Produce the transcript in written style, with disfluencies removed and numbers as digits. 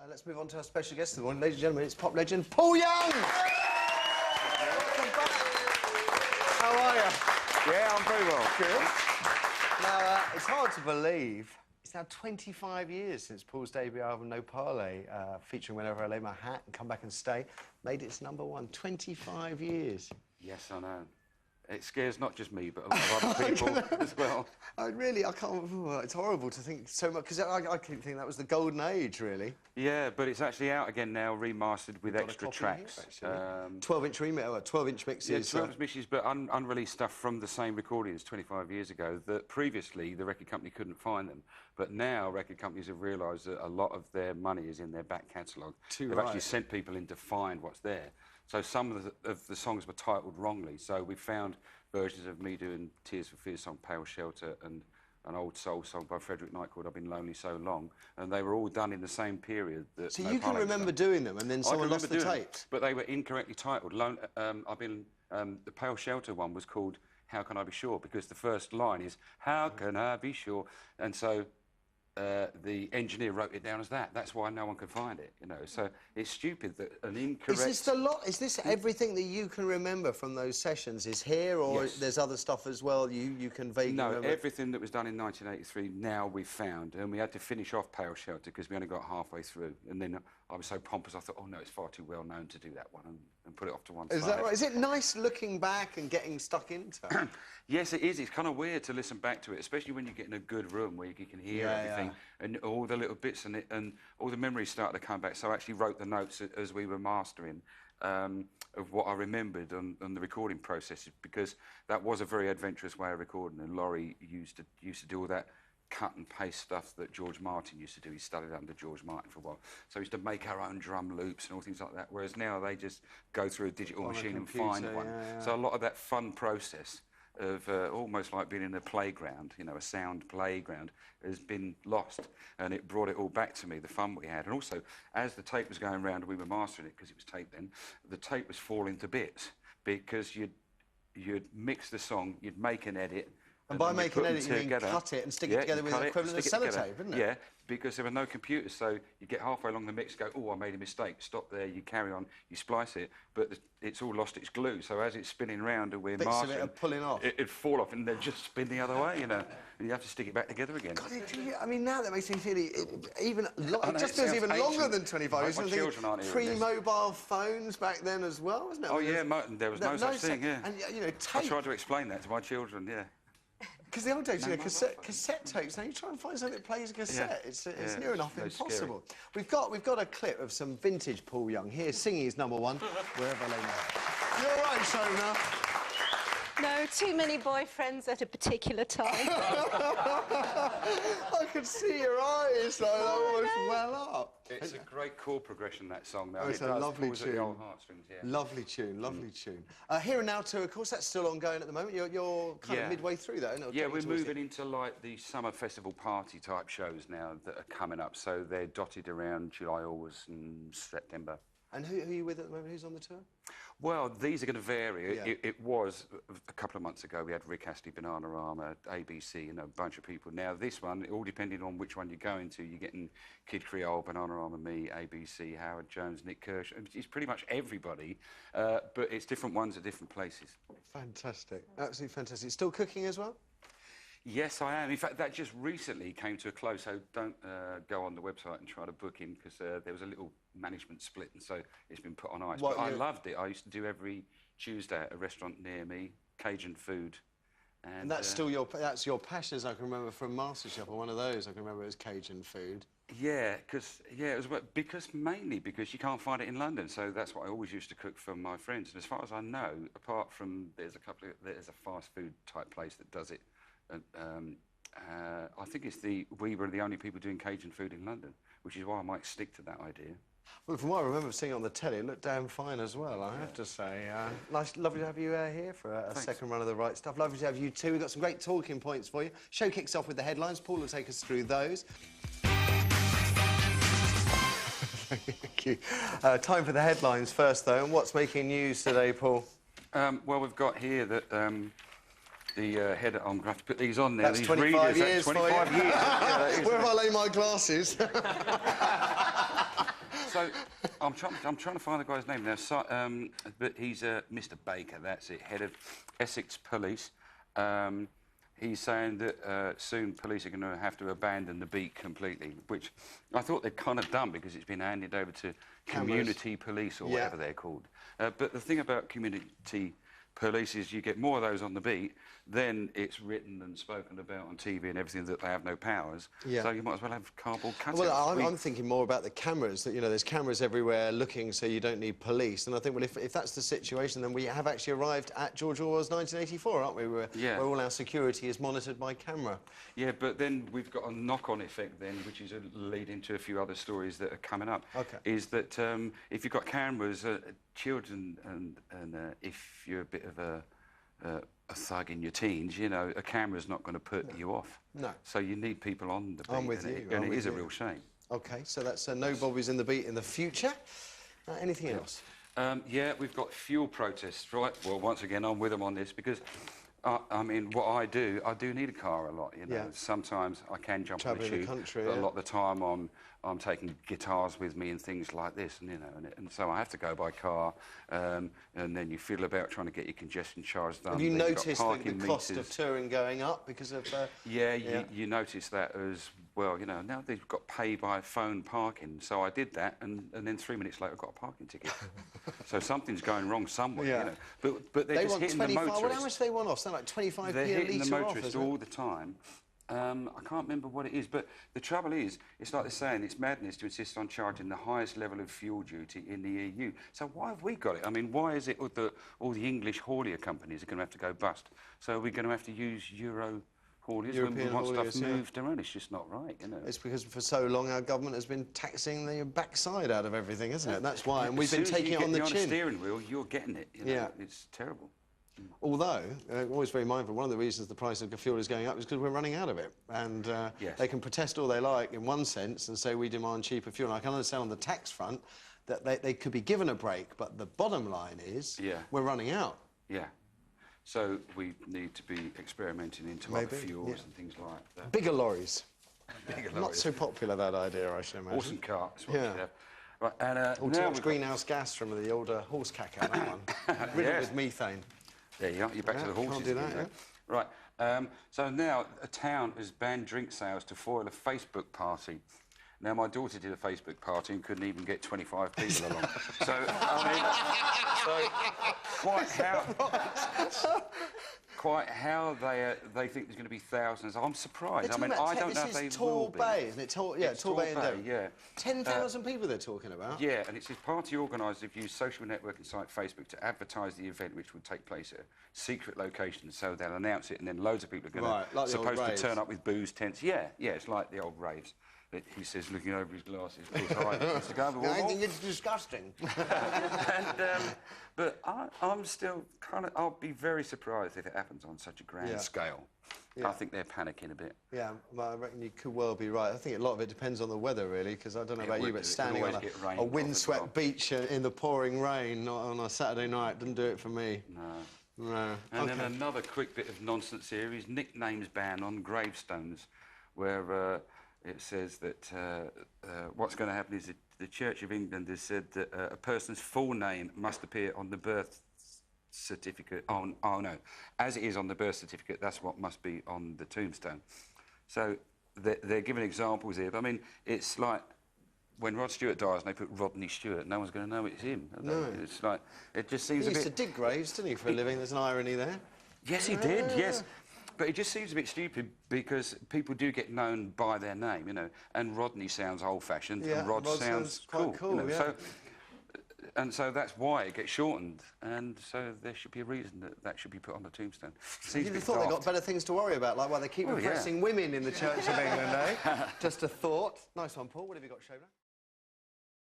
Let's move on to our special guest of the morning. Ladies and gentlemen, it's pop legend Paul Young! Welcome back. How are you? Yeah, I'm very well. Good. Now, it's hard to believe. It's now 25 years since Paul's debut album, No Parlez, featuring Whenever I Lay My Hat and Come Back and Stay, made its #1. 25 years. Yes, I know. It scares not just me, but a lot of other people as well. I can't... It's horrible to think so much, because I keep thinking that was the golden age, really. Yeah, but it's actually out again now, remastered with extra tracks. 12-inch remix, 12-inch mixes. Yeah, 12-inch mixes, but unreleased stuff from the same recordings 25 years ago that previously the record company couldn't find them. But now record companies have realised that a lot of their money is in their back catalogue. They've actually sent people in to find what's there. So some of the songs were titled wrongly. So we found versions of me doing Tears for Fears song, Pale Shelter, and an old soul song by Frederick Knight called I've Been Lonely So Long. And they were all done in the same period. So you can remember doing them and then someone lost the tapes? But they were incorrectly titled. The Pale Shelter one was called How Can I Be Sure? Because the first line is, How can I be sure? And so the engineer wrote it down as that. That's why no one could find it, you know. So it's stupid that an incorrect... Is this the lot? Is this everything that you can remember from those sessions is here, or yes. There's other stuff as well you can vaguely remember? No, everything that was done in 1983 now we've found, and we had to finish off Pale Shelter because we only got halfway through, and then I was so pompous I thought, oh no, it's far too well known to do that one, and put it off to one side. Is that right? Is it nice looking back and getting stuck into it? Yes, it is. It's kind of weird to listen back to it, especially when you get in a good room where you can hear everything and all the little bits and all the memories start to come back. So I actually wrote the notes as we were mastering of what I remembered on the recording process, because that was a very adventurous way of recording, and Laurie used to do all that cut and paste stuff that George Martin used to do. He studied under George Martin for a while. So we used to make our own drum loops and all things like that, whereas now they just go through a digital machine and find one. So a lot of that fun process of almost like being in a playground, you know, a sound playground, has been lost, and it brought it all back to me, the fun we had. And also, as the tape was going round, we were mastering it because it was tape then, the tape was falling to bits, because you'd mix the song, you'd make an edit, and by making an edit, you mean cut it and stick it together with the equivalent of sellotape, isn't it? Yeah, because there were no computers, so you get halfway along the mix, go, oh, I made a mistake, stop there, you carry on, you splice it, but it's all lost its glue, so as it's spinning round and we're mastering... Bits of it are pulling off. It'd fall off and then just spin the other way, you know, and you have to stick it back together again. God, I mean, now that makes me feel it just feels even longer than 25 years. Pre-mobile phones back then as well, wasn't it? Oh, yeah, there was no such thing, yeah. And, you know, I tried to explain that to my children, yeah. Because the old days, you know, cassette tapes. Now you try and find something that plays a cassette. It's near enough impossible. We've got a clip of some vintage Paul Young here singing his #1, Wherever I Lay My Hat. You're all right, Shona. No, too many boyfriends at a particular time. I could see your eyes, like, almost well up. It's a great chord progression, that song, now. Oh, it's a lovely tune. The old heartstrings, yeah. Lovely tune, lovely tune. Here and Now too, of course, that's still ongoing at the moment. You're kind of midway through that, isn't it? Yeah, we're moving into, like, the summer festival party type shows now that are coming up, so they're dotted around July, August and September. And who are you with at the moment? Who's on the tour? Well, these are going to vary. Yeah. It was a couple of months ago. We had Rick Astley, Bananarama, ABC, and a bunch of people. Now this one, all depending on which one you're going to, you're getting Kid Creole, Bananarama, me, ABC, Howard Jones, Nick Kirsch. It's pretty much everybody, but it's different ones at different places. Fantastic, absolutely fantastic. Still cooking as well? Yes, I am. In fact, that just recently came to a close, so don't go on the website and try to book him, because there was a little management split, and so it's been put on ice. But I loved it. I used to do every Tuesday at a restaurant near me, Cajun food. And that's still your passion, as I can remember from MasterChef, or one of those. I can remember it was Cajun food. Yeah, it was mainly because you can't find it in London, so that's what I always used to cook for my friends. And as far as I know, apart from there's a fast food type place that does it. I think we were the only people doing Cajun food in London, which is why I might stick to that idea. Well, from what I remember seeing it on the telly, it looked damn fine as well, I have to say. Lovely to have you here for a second run of the Wright Stuff. Lovely to have you too. We've got some great talking points for you. Show kicks off with the headlines. Paul will take us through those. Thank you. Time for the headlines first, though. And what's making news today, Paul? Well, we've got here that... the header, I'm going to have to put these on now. That's these 25 readers, years that's 25 years. Where have I laid my glasses? So I'm trying to find the guy's name now. So, but he's Mr. Baker. That's it, head of Essex Police. He's saying that soon police are going to have to abandon the beat completely, which I thought they'd kind of done because it's been handed over to community police or whatever they're called. But the thing about community police is you get more of those on the beat, then it's written and spoken about on TV and everything that they have no powers. Yeah. So you might as well have cardboard cutouts. Well, I'm thinking more about the cameras, that, you know, there's cameras everywhere looking, so you don't need police. And I think, well, if that's the situation, then we have actually arrived at George Orwell's 1984, aren't we? Where all our security is monitored by camera. Yeah, but then we've got a knock-on effect then, which is leading to a few other stories that are coming up. OK. Is that if you've got cameras, children and if you're a bit of a thug in your teens, you know, a camera's not going to put you off. No. So you need people on the beat. I'm with you. And it is a real shame. OK, so that's no bobbies in the beat in the future. Anything else? Yeah, we've got fuel protests, right? Well, once again, I'm with them on this because, I mean, what I do need a car a lot, you know. Yeah. Sometimes I can jump on the tube, the country, but a lot of the time I'm taking guitars with me and things like this, and you know, and so I have to go by car, and then you fiddle about trying to get your congestion charge done. Have you noticed the cost of touring going up because of... Yeah, you notice that as well, you know. Now they've got pay by phone parking, so I did that, and then 3 minutes later I got a parking ticket. So something's going wrong somewhere, you know. But they're just hitting the motorists. Well, how much do they want off? Something like 25p a litre off, they're hitting the motorists all the time. I can't remember what it is, but the trouble is, it's like they're saying, it's madness to insist on charging the highest level of fuel duty in the EU. So why have we got it? I mean, why is it that all the English haulier companies are going to have to go bust? So are we going to have to use Euro hauliers when we want stuff moved around? It's just not right, you know. It's because for so long our government has been taxing the backside out of everything, isn't it? That's why, and we've been taking it on the chin. As soon as you get on a steering wheel, you're getting it, you know. It's terrible. Although, I'm always very mindful, one of the reasons the price of fuel is going up is because we're running out of it. And they can protest all they like in one sense and say we demand cheaper fuel. And I can understand on the tax front that they could be given a break, but the bottom line is we're running out. Yeah. So we need to be experimenting into other fuels and things like that. Bigger lorries. Bigger lorries. Not so popular, that idea, I should imagine. Awesome car. That's what we have. Right, and now greenhouse gas from the old horse caca, that one. Riddled with methane. There you are, you're back to the horses. Can't do that, Right, so now a town has banned drink sales to foil a Facebook party. Now, my daughter did a Facebook party and couldn't even get 25 people along. So, I mean, quite how they think there's going to be thousands. I'm surprised. I mean, I don't know if they will be. Bay, isn't it? Tall Bay, yeah. 10,000 people they're talking about. Yeah, and it says party organisers have used social networking site Facebook to advertise the event, which would take place at a secret location. So they'll announce it, and then loads of people are going to supposed to turn up with booze tents. Yeah, it's like the old raves. He says, looking over his glasses, I think it's disgusting. But I'm still I'll be very surprised if it happens on such a grand scale. I think they're panicking a bit. Yeah, well, I reckon you could well be right. I think a lot of it depends on the weather, really, because I don't know about you, but standing on a windswept beach in the pouring rain on a Saturday night doesn't do it for me. No. And then another quick bit of nonsense here is nicknames ban on gravestones, where... it says that what's going to happen is that the Church of England has said that a person's full name must appear on the birth certificate. Oh no, as it is on the birth certificate, that's what must be on the tombstone. So they're giving examples here. But I mean, it's like when Rod Stewart dies and they put Rodney Stewart, no one's going to know it's him. No. It's like, it just seems a bit... He used to dig graves, didn't he, for a living? There's an irony there. Yes, he did, yes. But it just seems a bit stupid because people do get known by their name, you know, and Rodney sounds old-fashioned and Rod sounds cool. You know, so that's why it gets shortened, and so there should be a reason that should be put on the tombstone. You'd have thought they got better things to worry about, like why they keep repressing women in the Church of England, eh? Just a thought. Nice one, Paul. What have you got, Shona?